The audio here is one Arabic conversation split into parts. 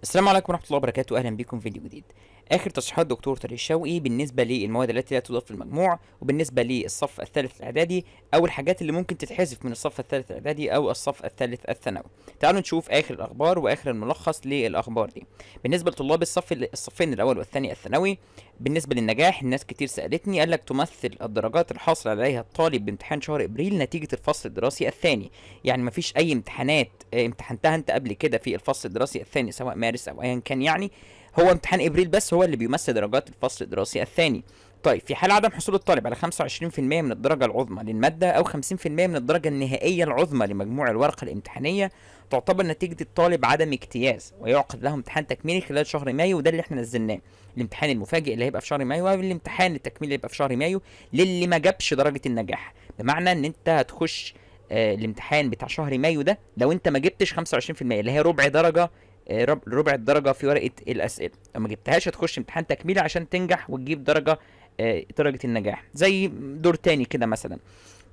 السلام عليكم ورحمة الله وبركاته، أهلا بكم في فيديو جديد. آخر تصحيحات دكتور طارق شوقي بالنسبة للمواد التي لا تضاف للمجموع وبالنسبة للصف الثالث الإعدادي أو الحاجات اللي ممكن تتحذف من الصف الثالث الإعدادي أو الصف الثالث الثانوي. تعالوا نشوف آخر الأخبار وآخر الملخص للأخبار دي. بالنسبة لطلاب الصفين الأول والثاني الثانوي، بالنسبة للنجاح الناس كتير سألتني، قال لك تمثل الدرجات الحاصل عليها الطالب بامتحان شهر إبريل نتيجة الفصل الدراسي الثاني. يعني مفيش أي امتحانات امتحنتها أنت قبل كده في الفصل الدراسي الثاني سواء مارس أو أيا كان، يعني هو امتحان ابريل بس هو اللي بيمثل درجات الفصل الدراسي الثاني. طيب في حال عدم حصول الطالب على 25% من الدرجة العظمى للمادة أو 50% من الدرجة النهائية العظمى لمجموع الورقة الامتحانية، تعتبر نتيجة الطالب عدم اجتياز ويعقد له امتحان تكميلي خلال شهر مايو، وده اللي احنا نزلناه. الامتحان المفاجئ اللي هيبقى في شهر مايو والامتحان التكميلي اللي هيبقى في شهر مايو للي ما جابش درجة النجاح. بمعنى ان انت هتخش الامتحان بتاع شهر مايو ده لو انت ما جبتش 25% اللي هي ربع درجة، ربع الدرجه في ورقه الاسئله. لو ما جبتهاش هتخش امتحان تكميلي عشان تنجح وتجيب درجه النجاح زي دور تاني كده مثلا.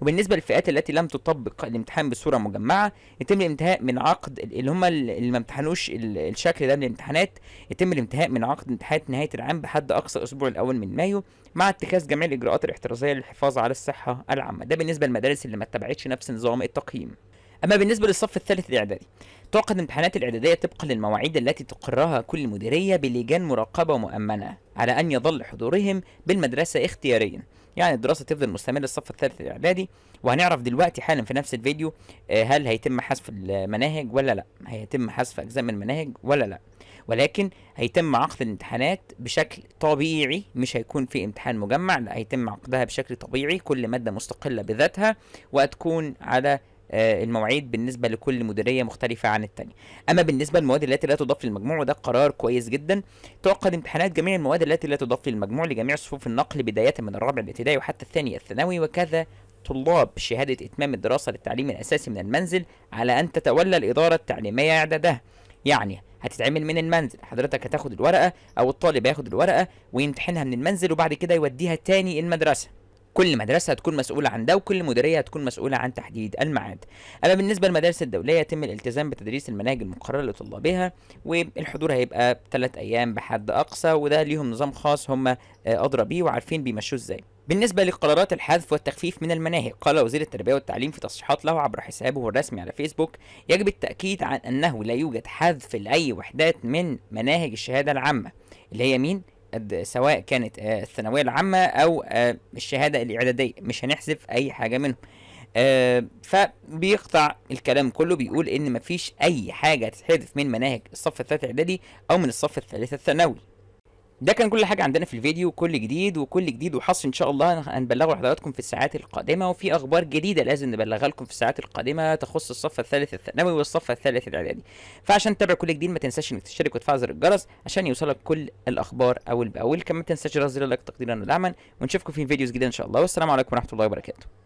وبالنسبه للفئات التي لم تطبق الامتحان بصوره مجمعه، يتم الانتهاء من عقد اللي هم اللي ما امتحنوش الشكل ده من الامتحانات، يتم الانتهاء من عقد امتحانات نهايه العام بحد اقصى الاسبوع الاول من مايو مع اتخاذ جميع الاجراءات الاحترازيه للحفاظ على الصحه العامه. ده بالنسبه للمدارس اللي ما اتبعتش نفس نظام التقييم. اما بالنسبه للصف الثالث الاعدادي، تعقد الامتحانات الاعداديه طبقا للمواعيد التي تقرها كل مديريه بلجان مراقبه مؤمنه على ان يظل حضورهم بالمدرسه اختياريا. يعني الدراسه تفضل مستمره للصف الثالث الاعدادي، وهنعرف دلوقتي حالا في نفس الفيديو هل هيتم حذف المناهج ولا لا، هيتم حذف اجزاء من المناهج ولا لا، ولكن هيتم عقد الامتحانات بشكل طبيعي، مش هيكون في امتحان مجمع، لا هيتم عقدها بشكل طبيعي، كل ماده مستقله بذاتها وهتكون على المواعيد بالنسبه لكل مديريه مختلفه عن الثانيه. اما بالنسبه للمواد التي لا تضاف للمجموع، وده قرار كويس جدا، تعقد امتحانات جميع المواد التي لا تضاف للمجموع لجميع صفوف النقل بدايه من الرابع الابتدائي وحتى الثاني الثانوي، وكذا طلاب شهاده اتمام الدراسه للتعليم الاساسي من المنزل على ان تتولى الاداره التعليميه اعدادها. يعني هتتعمل من المنزل، حضرتك هتاخد الورقه او الطالب هياخد الورقه ويمتحنها من المنزل وبعد كده يوديها تاني المدرسه. كل مدرسة هتكون مسؤولة عن ده وكل مديرية هتكون مسؤولة عن تحديد الميعاد. أما بالنسبة للمدارس الدولية، يتم الالتزام بتدريس المناهج المقررة لطلابها، والحضور هيبقى 3 أيام بحد أقصى، وده ليهم نظام خاص هم أدرى بيه وعارفين بيمشوه إزاي. بالنسبة لقرارات الحذف والتخفيف من المناهج، قال وزير التربية والتعليم في تصريحات له عبر حسابه الرسمي على فيسبوك: يجب التأكيد عن أنه لا يوجد حذف لأي وحدات من مناهج الشهادة العامة، اللي هي مين؟ سواء كانت الثانويه العامه او الشهاده الاعداديه، مش هنحذف اي حاجه منهم. فبيقطع الكلام كله، بيقول ان مفيش اي حاجه هتتحذف من مناهج الصف الثالث اعدادي او من الصف الثالث الثانوي. ده كان كل حاجه عندنا في الفيديو، كل جديد وكل جديد وحصر ان شاء الله هنبلغه لحضراتكم في الساعات القادمه، وفي اخبار جديده لازم نبلغها لكم في الساعات القادمه تخص الصف الثالث الثانوي والصف الثالث الاعدادي. فعشان تتابع كل جديد ما تنساش انك تشترك وتفعل زر الجرس عشان يوصلك كل الاخبار اول باول. كمان ما تنساش زر اللايك تقديرا ودعما، ونشوفكم في فيديوز جديده ان شاء الله، والسلام عليكم ورحمه الله وبركاته.